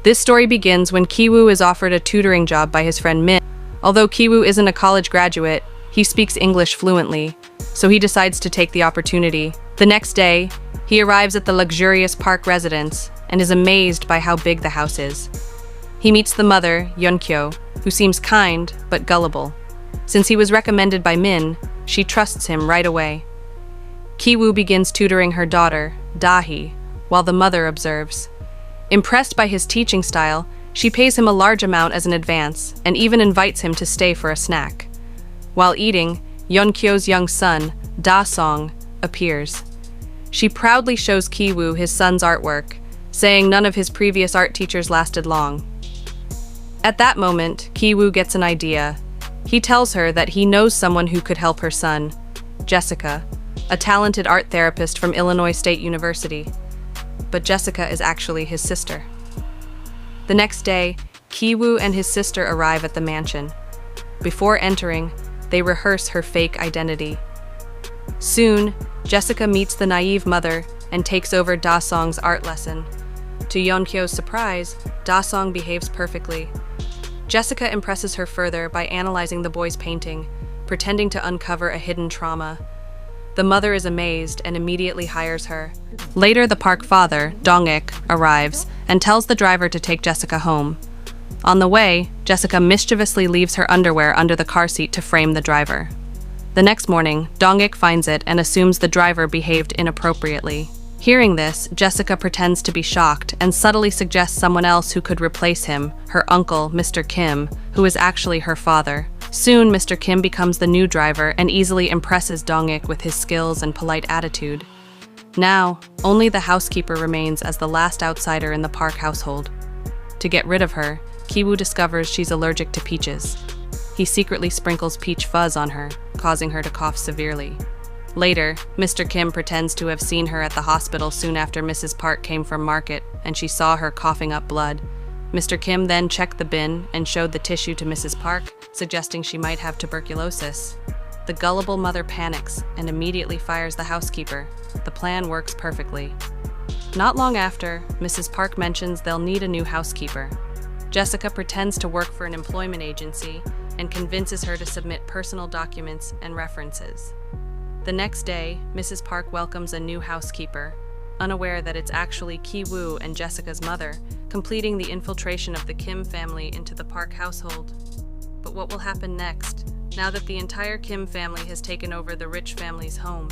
This story begins when Kiwoo is offered a tutoring job by his friend Min. Although Kiwoo isn't a college graduate, he speaks English fluently, so he decides to take the opportunity. The next day, he arrives at the luxurious park residence and is amazed by how big the house is. He meets the mother, Yeonkyo, who seems kind but gullible. Since he was recommended by Min, she trusts him right away. Kiwoo begins tutoring her daughter, Dahi, while the mother observes. Impressed by his teaching style, she pays him a large amount as an advance and even invites him to stay for a snack. While eating, Yeonkyo's young son, Da-song, appears. She proudly shows Kiwoo his son's artwork, saying none of his previous art teachers lasted long. At that moment, Kiwoo gets an idea. He tells her that he knows someone who could help her son, Jessica, a talented art therapist from Illinois State University. But Jessica is actually his sister. The next day, Kiwoo and his sister arrive at the mansion. Before entering, they rehearse her fake identity. Soon, Jessica meets the naive mother and takes over Da-song's art lesson. To Yeonkyo's surprise, Da-song behaves perfectly. Jessica impresses her further by analyzing the boy's painting, pretending to uncover a hidden trauma. The mother is amazed and immediately hires her. Later, the park father, Dong-ik, arrives and tells the driver to take Jessica home. On the way, Jessica mischievously leaves her underwear under the car seat to frame the driver. The next morning, Dong-ik finds it and assumes the driver behaved inappropriately. Hearing this, Jessica pretends to be shocked and subtly suggests someone else who could replace him, her uncle, Mr. Kim, who is actually her father. Soon, Mr. Kim becomes the new driver and easily impresses Dong-ik with his skills and polite attitude. Now, only the housekeeper remains as the last outsider in the park household. To get rid of her, Kiwoo discovers she's allergic to peaches. He secretly sprinkles peach fuzz on her, causing her to cough severely. Later, Mr. Kim pretends to have seen her at the hospital soon after Mrs. Park came from market, and she saw her coughing up blood. Mr. Kim then checked the bin and showed the tissue to Mrs. Park, suggesting she might have tuberculosis. The gullible mother panics and immediately fires the housekeeper. The plan works perfectly. Not long after, Mrs. Park mentions they'll need a new housekeeper. Jessica pretends to work for an employment agency and convinces her to submit personal documents and references. The next day, Mrs. Park welcomes a new housekeeper, unaware that it's actually Kiwoo and Jessica's mother, completing the infiltration of the Kim family into the Park household. But what will happen next, now that the entire Kim family has taken over the rich family's home?